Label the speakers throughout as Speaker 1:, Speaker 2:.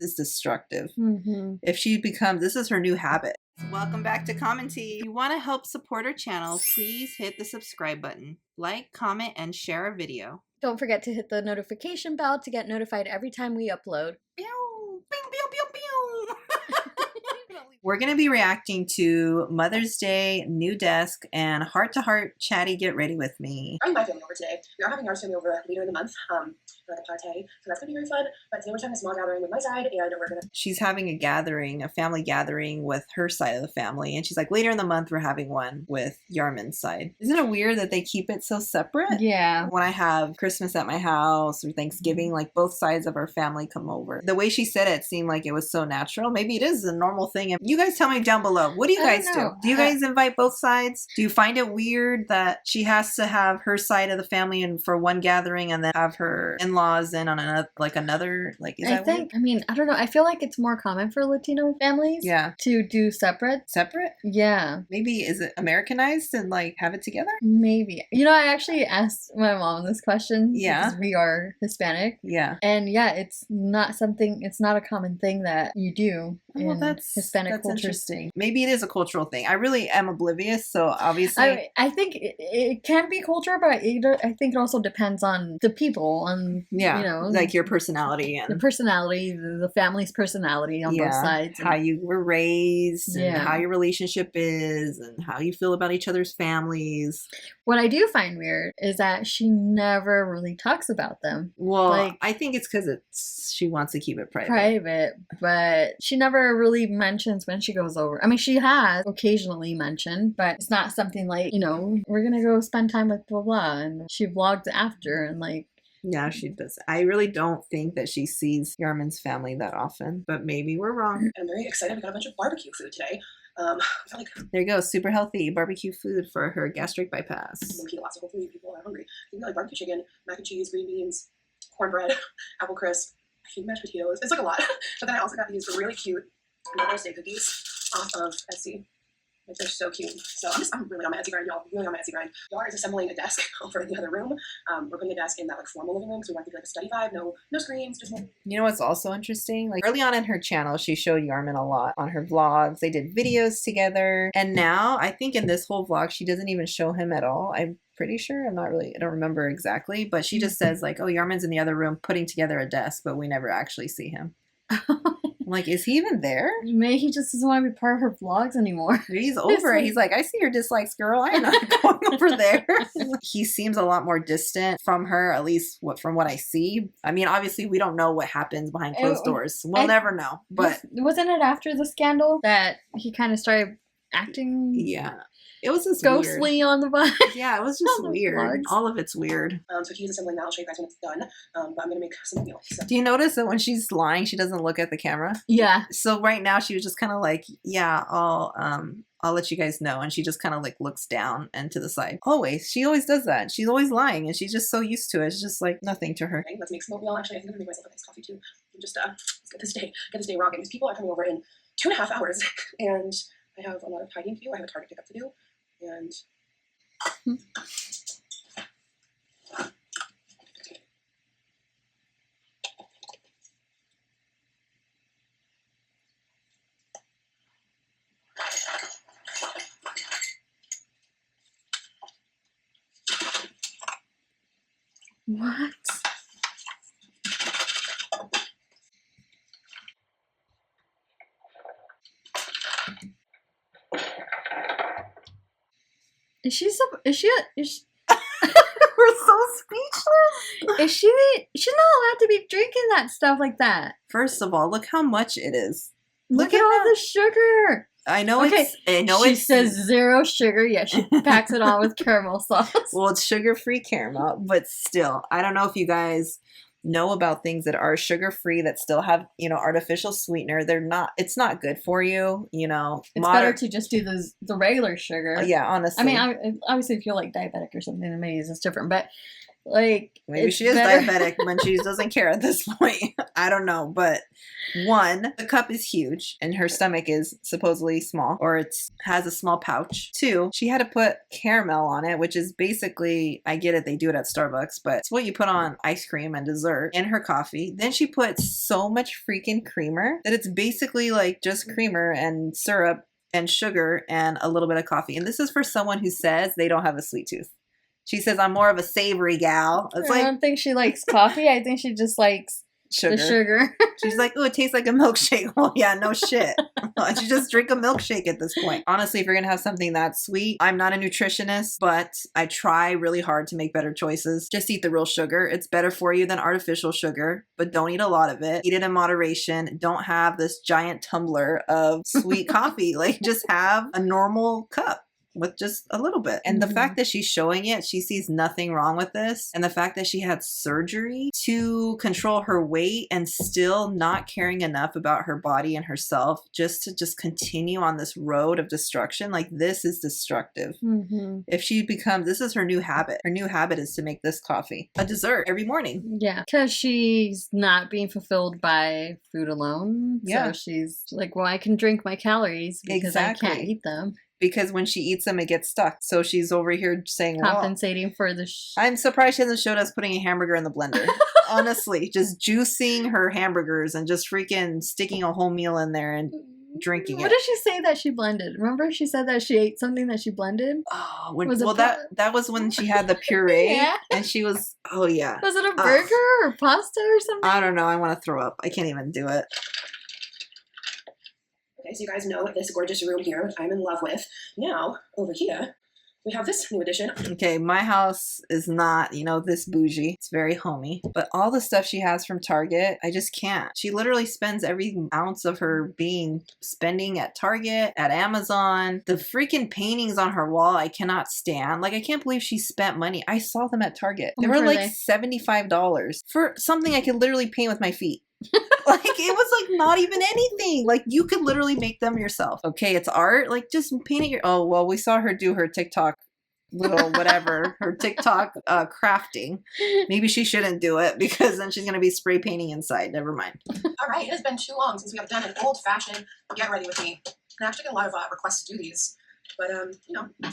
Speaker 1: is destructive. If she becomes, this is her new habit. Welcome back to Commentea. If you want to help support our channel, please hit the subscribe button. Like, comment, and share our video.
Speaker 2: Don't forget to hit the notification bell to get notified every time we upload.
Speaker 1: Pew, pew, pew, pew, pew. We're going to be reacting to Mother's Day, new desk, and heart-to-heart chatty get ready with me.
Speaker 3: I'm having my family over today. We are having our family over later in the month, like a party, so that's going to be very fun. But today we're having a small gathering with my side, and we're going to...
Speaker 1: She's having a gathering, a family gathering with her side of the family, and she's like, later in the month we're having one with Yarman's side. Isn't it weird that they keep it so separate?
Speaker 2: Yeah.
Speaker 1: When I have Christmas at my house or Thanksgiving, like both sides of our family come over. The way she said it seemed like it was so natural. Maybe it is a normal thing. You guys tell me down below. What do you guys do? Do you guys invite both sides? Do you find it weird that she has to have her side of the family and for one gathering and then have her in-laws in on another, like another, like, is that weird?
Speaker 2: I mean, I don't know. I feel like it's more common for Latino families to do separate.
Speaker 1: Separate?
Speaker 2: Yeah.
Speaker 1: Maybe, is it Americanized and like have it together?
Speaker 2: Maybe. You know, I actually asked my mom this question.
Speaker 1: Yeah.
Speaker 2: Because we are Hispanic.
Speaker 1: Yeah.
Speaker 2: And yeah, it's not a common thing that you do in Hispanic culture.
Speaker 1: Interesting. Maybe it is a cultural thing. I really am oblivious, so obviously.
Speaker 2: I think it can be culture, but I think it also depends on the people, on, you know,
Speaker 1: like your personality and
Speaker 2: the personality, the family's personality on both sides.
Speaker 1: How you were raised and how your relationship is and how you feel about each other's families.
Speaker 2: What I do find weird is that she never really talks about them.
Speaker 1: Well, like, I think it's because she wants to keep it private.
Speaker 2: But she never really mentions when she goes over. I mean, she has occasionally mentioned, but it's not something like, you know, we're gonna go spend time with blah blah, and she vlogged after and like.
Speaker 1: Yeah, she does. I really don't think that she sees Yarman's family that often, but maybe we're wrong.
Speaker 3: I'm very excited. We got a bunch of barbecue food today.
Speaker 1: There you go, super healthy barbecue food for her gastric bypass.
Speaker 3: Lots of hopefully people are hungry. You like barbecue chicken, mac and cheese, green beans, cornbread, apple crisp, I think mashed potatoes. It's like a lot. But then I also got these really cute Mother's Day cookies off of Etsy. Like, they're so cute. So I'm really on my Etsy grind, y'all. Really on my Etsy grind. Y'all is assembling a desk over in the other room. We're putting a desk in that like formal living room, so we want to do like a study vibe. No screens, just no.
Speaker 1: You know what's also interesting? Like early on in her channel, she showed Yarman a lot on her vlogs. They did videos together, and now I think in this whole vlog she doesn't even show him at all. I'm pretty sure. I don't remember exactly, but she just says like, oh, Yarman's in the other room putting together a desk, but we never actually see him. Like, is he even there?
Speaker 2: Maybe he just doesn't want to be part of her vlogs anymore.
Speaker 1: He's over it. He's like, I see your dislikes, girl. I'm not going over there. He seems a lot more distant from her, at least from what I see. I mean, obviously, we don't know what happens behind closed doors. We'll never know. But
Speaker 2: wasn't it after the scandal that he kind of started acting?
Speaker 1: Yeah. It was just
Speaker 2: ghostly
Speaker 1: weird.
Speaker 2: On the vlog.
Speaker 1: Yeah, it was just weird. Vlogs. All of it's weird.
Speaker 3: So he's assembling now. I'll show you guys when it's done. But I'm going to make some meals. So.
Speaker 1: Do you notice that when she's lying, she doesn't look at the camera?
Speaker 2: Yeah.
Speaker 1: So right now she was just kind of like, yeah, I'll let you guys know. And she just kind of like looks down and to the side. Always. She always does that. She's always lying and she's just so used to it. It's just like nothing to her.
Speaker 3: Okay, let's make some oatmeal. Actually, I think I'm going to make myself a nice coffee too. And just let's get this day rocking. These people are coming over in 2.5 hours. And I have a lot of tidying to do. I have a Target pickup to do. And
Speaker 2: what? Is she
Speaker 1: We're so speechless.
Speaker 2: She's not allowed to be drinking that stuff like that.
Speaker 1: First of all, look how much it is.
Speaker 2: Look at all the sugar.
Speaker 1: I know
Speaker 2: she says 0 sugar, yet she packs it on with caramel sauce.
Speaker 1: Well, it's sugar-free caramel, but still, I don't know if you guys know about things that are sugar-free that still have, you know, artificial sweetener. It's not good for you, you know.
Speaker 2: It's better to just do the regular sugar.
Speaker 1: Yeah, honestly.
Speaker 2: I mean, obviously if you're like diabetic or something, then maybe it's different, but Like,
Speaker 1: maybe she is diabetic when she doesn't care at this point. I don't know. But one, the cup is huge and her stomach is supposedly small, or it has a small pouch. Two, she had to put caramel on it, which is basically, I get it, they do it at Starbucks, but it's what you put on ice cream and dessert in her coffee. Then she put so much freaking creamer that it's basically like just creamer and syrup and sugar and a little bit of coffee. And this is for someone who says they don't have a sweet tooth. She says, I'm more of a savory gal. It's
Speaker 2: I don't think she likes coffee. I think she just likes
Speaker 1: sugar.
Speaker 2: The sugar.
Speaker 1: She's like, oh, it tastes like a milkshake. Well, yeah, no shit. Why don't you just drink a milkshake at this point? Honestly, if you're going to have something that sweet, I'm not a nutritionist, but I try really hard to make better choices. Just eat the real sugar. It's better for you than artificial sugar, but don't eat a lot of it. Eat it in moderation. Don't have this giant tumbler of sweet coffee. Like, just have a normal cup with just a little bit. And the fact that she's showing it, she sees nothing wrong with this. And the fact that she had surgery to control her weight and still not caring enough about her body and herself just to just continue on this road of destruction, like, this is destructive. If she becomes, this is her new habit. Her new habit is to make this coffee a dessert every morning.
Speaker 2: Yeah, because she's not being fulfilled by food alone.
Speaker 1: Yeah.
Speaker 2: So she's like, well, I can drink my calories because I can't eat them.
Speaker 1: Because when she eats them, it gets stuck. So she's over here saying,
Speaker 2: compensating for the...
Speaker 1: I'm surprised she hasn't showed us putting a hamburger in the blender. Honestly, just juicing her hamburgers and just freaking sticking a whole meal in there and drinking it.
Speaker 2: What did she say that she blended? Remember she said that she ate something that she blended?
Speaker 1: Oh, that was when she had the puree.
Speaker 2: Yeah.
Speaker 1: And she was, oh yeah.
Speaker 2: Was it a burger or pasta or something?
Speaker 1: I don't know. I want to throw up. I can't even do it.
Speaker 3: Okay, so you guys know this gorgeous room here, which I'm in love with. Now, over here, we have this new addition.
Speaker 1: Okay, my house is not, this bougie. It's very homey. But all the stuff she has from Target, I just can't. She literally spends every ounce of her being spending at Target, at Amazon. The freaking paintings on her wall, I cannot stand. Like, I can't believe she spent money. I saw them at Target. They were like $75 for something I could literally paint with my feet. Like, it was like not even anything. Like, you could literally make them yourself. Okay, it's art. Like, just paint it oh, well, we saw her do her TikTok little whatever, her TikTok crafting. Maybe she shouldn't do it because then she's going to be spray painting inside. Never mind.
Speaker 3: All right, it has been too long since we have done an old-fashioned get ready with me. And I actually get a lot of requests to do these. But, I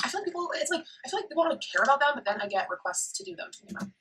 Speaker 3: feel like people, I feel like people don't really care about them, but then I get requests to do them,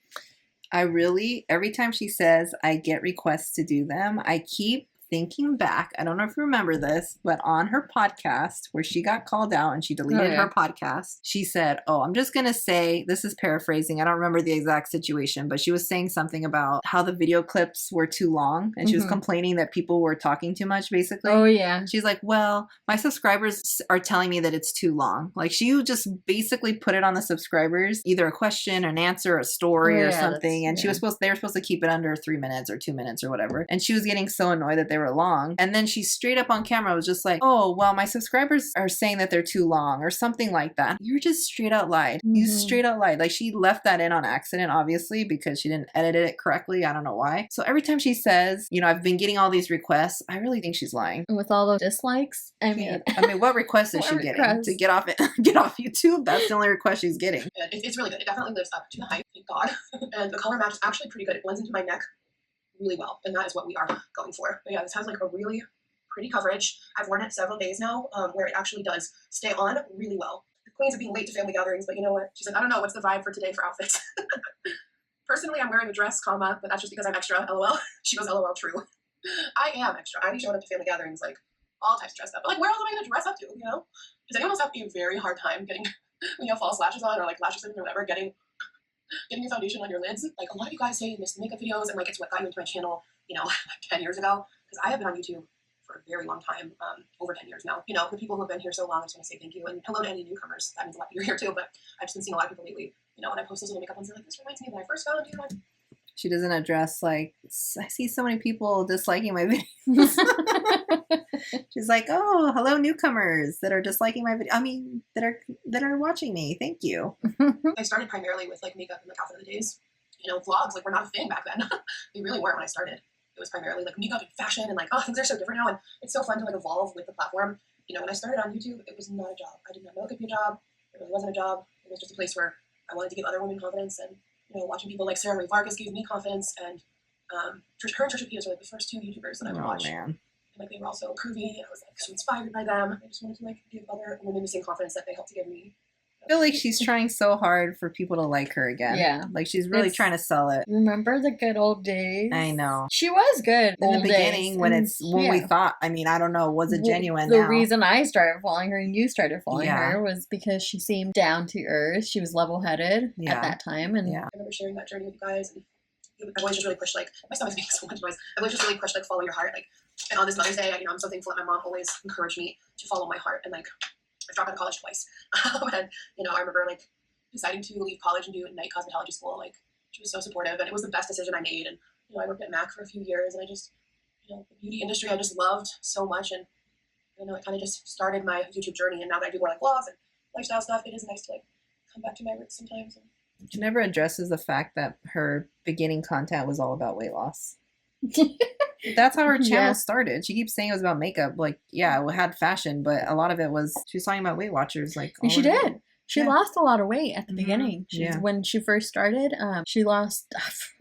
Speaker 1: every time she says I get requests to do them, I keep thinking back. I don't know if you remember this, but on her podcast where she got called out and she deleted her podcast, she said, I'm just going to say, this is paraphrasing. I don't remember the exact situation, but she was saying something about how the video clips were too long and she was complaining that people were talking too much, basically.
Speaker 2: Oh, yeah.
Speaker 1: She's like, well, my subscribers are telling me that it's too long. Like, she just basically put it on the subscribers, either a question, an answer, a story or something. And they were supposed to keep it under 3 minutes or 2 minutes or whatever. And she was getting so annoyed that they were long. And then she straight up on camera was just like, oh, well, my subscribers are saying that they're too long or something like that. You're just straight out lied. You straight out lied. Like, she left that in on accident, obviously, because she didn't edit it correctly. I don't know why. So every time she says, I've been getting all these requests, I really think she's lying.
Speaker 2: With all those dislikes, I mean,
Speaker 1: what request is she getting to get off YouTube? That's the only request she's getting.
Speaker 3: It's really good. It definitely lives up to the hype. Thank God. And the color match is actually pretty good. It blends into my neck really well, and that is what we are going for. But yeah, this has like a really pretty coverage. I've worn it several days now, where it actually does stay on really well. The queens of being late to family gatherings, but you know what? She said, I don't know, what's the vibe for today for outfits? Personally, I'm wearing a dress, but that's just because I'm extra, LOL. She goes, LOL, true. I am extra. I be showing up to family gatherings like all types dressed up. But like, where else am I gonna dress up to, Does anyone else have a very hard time getting, when you have false lashes on or like lashes or whatever, getting your foundation on your lids? Like, a lot of you guys say you miss makeup videos, and like it's what got you into my channel, like 10 years ago. Because I have been on YouTube for a very long time, over 10 years now. The people who have been here so long, I just want to say thank you. And hello to any newcomers. That means a lot that you're here too, but I've just been seeing a lot of people lately, when I post those little makeup ones, they're like, this reminds me of when I first found you.
Speaker 1: She doesn't address, like, I see so many people disliking my videos. She's like, oh, hello newcomers that are disliking my video. I mean, that are watching me. Thank you.
Speaker 3: I started primarily with like makeup and like outfit of the days. Vlogs like were not a thing back then. They really weren't when I started. It was primarily like makeup and fashion and like, things are so different now, and it's so fun to like evolve with the platform. When I started on YouTube, it was not a job. I did not know it could be a job. It really wasn't a job. It was just a place where I wanted to give other women confidence, and you know, watching people like Sarah Ray Vargas gave me confidence, and her and Trisha Paytas were like the first two YouTubers that I would watch.
Speaker 1: Man.
Speaker 3: And like they were also curvy, and I was like so inspired by them. I just wanted to like give other women the same confidence that they helped to give me.
Speaker 1: I feel like she's trying so hard for people to like her again.
Speaker 2: Yeah.
Speaker 1: Like she's really trying to sell it.
Speaker 2: Remember the good old days?
Speaker 1: I know.
Speaker 2: She was good
Speaker 1: in the beginning when we thought, I mean, I don't know, was it genuine?
Speaker 2: The reason I started following her and you started following her was because she seemed down to earth. She was level-headed at that time. And
Speaker 3: I remember sharing that journey with you guys, and I've always just really pushed, like, my stomach's making so much noise. I've always just really pushed, like, follow your heart. Like, and on this Mother's Day, you know, I'm so thankful that my mom always encouraged me to follow my heart. And like, I've dropped out of college twice. And, you know, I remember like deciding to leave college and do night cosmetology school. Like, she was so supportive, and it was the best decision I made. And, you know, I worked at MAC for a few years, and I just, you know, the beauty industry I just loved so much. And, you know, it kind of just started my YouTube journey. And now that I do more like vlogs and lifestyle stuff, it is nice to like come back to my roots sometimes.
Speaker 1: She never addresses the fact that her beginning content was all about weight loss. That's how her channel started. She keeps saying it was about makeup. Like, yeah, it had fashion, but a lot of it was, she was talking about Weight Watchers. Like,
Speaker 2: and she did. She lost a lot of weight at the beginning.
Speaker 1: Yeah.
Speaker 2: When she first started, she lost,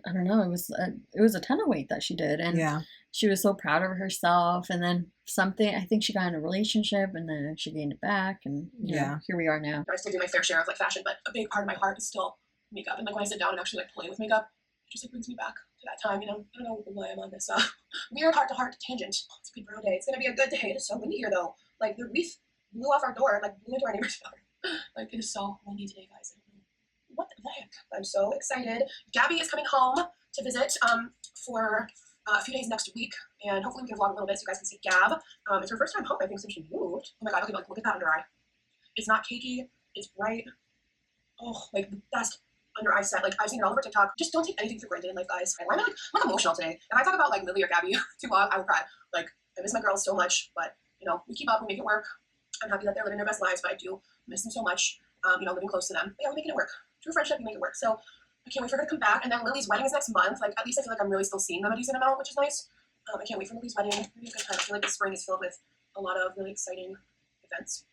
Speaker 2: I don't know, it was a ton of weight that she did. And she was so proud of herself. And then I think she got in a relationship, and then she gained it back. And you know, here we are now.
Speaker 3: I still do my fair share of like fashion, but a big part of my heart is still makeup. And like when I sit down and actually like play with makeup, it just like brings me back to that time. You know, I don't know why I'm on this weird heart-to-heart tangent. It's a good brown day. It's gonna be a good day. It is so windy here though. Like the wreath blew off our door, like blew into our neighbor's yard. Like it is so windy today, guys. I don't know what the heck. I'm so excited. Gabby is coming home to visit for a few days next week, and hopefully we can vlog a little bit so you guys can see Gab. It's her first time home, I think, since she moved. Oh my god, okay, like look at that under eye. It's not cakey, it's bright. Oh, like the best under eye set. Like I've seen it all over TikTok. Just don't take anything for granted in life, guys. I'm like emotional today. If I talk about like Lily or Gabby too long, I will cry. Like I miss my girls so much, but you know, we keep up, we make it work. I'm happy that they're living their best lives, but I do miss them so much. You know, living close to them. But yeah, we're making it work. True friendship, we make it work. So I can't wait for her to come back. And then Lily's wedding is next month. Like at least I feel like I'm really still seeing them a decent amount, which is nice. I can't wait for Lily's wedding. It'll be a good time. I feel like the spring is filled with a lot of really exciting events.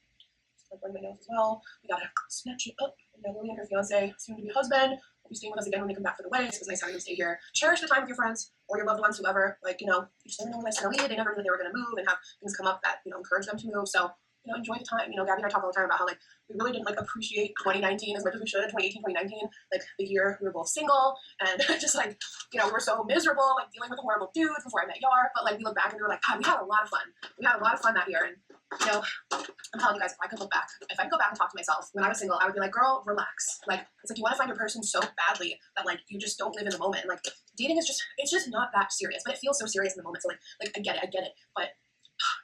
Speaker 3: Just like running my nose as well. We gotta snatch it up. And now Lily and her fiance, soon to be husband, will be staying with us again when they come back for the wedding. It was nice having them stay here. Cherish the time with your friends or your loved ones, whoever. Like, you know, you just never know when they're gonna leave. They never knew that they were gonna move and have things come up that, you know, encourage them to move. So, you know, enjoy the time. You know, Gabby and I talk all the time about how, like, we really didn't, like, appreciate 2019 as much as we should. 2018, 2019, like, the year we were both single, and just, like, you know, we were so miserable, like, dealing with a horrible dude before I met Yar, but, like, we look back and we were like, God, we had a lot of fun. We had a lot of fun that year, and, you know, I'm telling you guys, if I could go back and talk to myself when I was single, I would be like, girl, relax. Like, it's like you want to find your person so badly that, like, you just don't live in the moment. And, like, dating is just, it's just not that serious, but it feels so serious in the moment. So, like I get it, but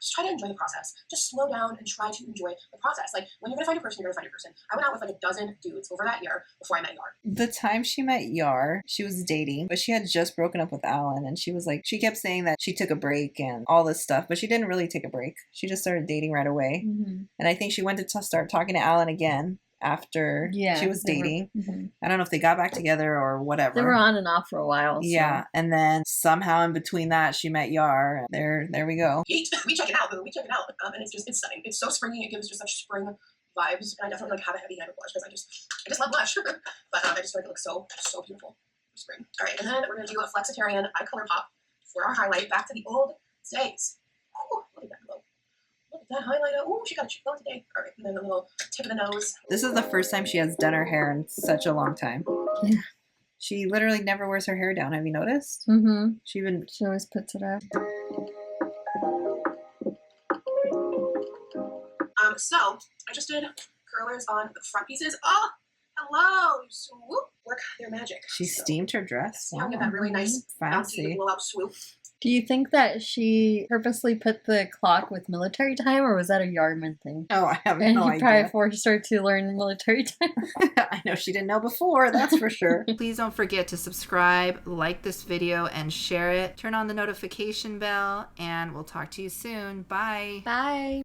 Speaker 3: just try to enjoy the process. Just slow down and try to enjoy the process. Like, when you're gonna find your person, you're gonna find your person. I went out with like a dozen dudes over that year before I met Yar.
Speaker 1: The time she met Yar, she was dating, but she had just broken up with Alan, and she was like, she kept saying that she took a break and all this stuff, but she didn't really take a break. She just started dating right away. And I think she went to start talking to Alan again after she was dating. I don't know if they got back together or whatever.
Speaker 2: They were on and off for a while. So.
Speaker 1: Yeah, and then somehow in between that, she met Yar. And there we go.
Speaker 3: We check it out, boo. We check it out. And it's stunning. It's so springy. It gives just such spring vibes. And I definitely like have a heavy hand of blush because I just love blush. But I just feel like it looks so beautiful for spring. All right, and then we're gonna do a Flexitarian eye color pop for our highlight. Back to the old days. Ooh, look at that glow. Look at that highlighter. Oh, she got a cheek glow today. All right, and then a little tip of the nose.
Speaker 1: This is the first time she has done her hair in such a long time.
Speaker 2: Yeah.
Speaker 1: She literally never wears her hair down. Have you noticed? She
Speaker 2: always puts it up.
Speaker 3: So I just did curlers on the front pieces. Oh, hello, swoop. Work their magic.
Speaker 1: She steamed her dress.
Speaker 3: Yeah, get that really nice
Speaker 1: fancy
Speaker 3: blowout swoop.
Speaker 2: Do you think that she purposely put the clock with military time, or was that a Yardman thing?
Speaker 1: Oh, I have no idea.
Speaker 2: And he probably forced her to learn military time.
Speaker 1: I know she didn't know before, that's for sure. Please don't forget to subscribe, like this video, and share it. Turn on the notification bell, and we'll talk to you soon. Bye.
Speaker 2: Bye.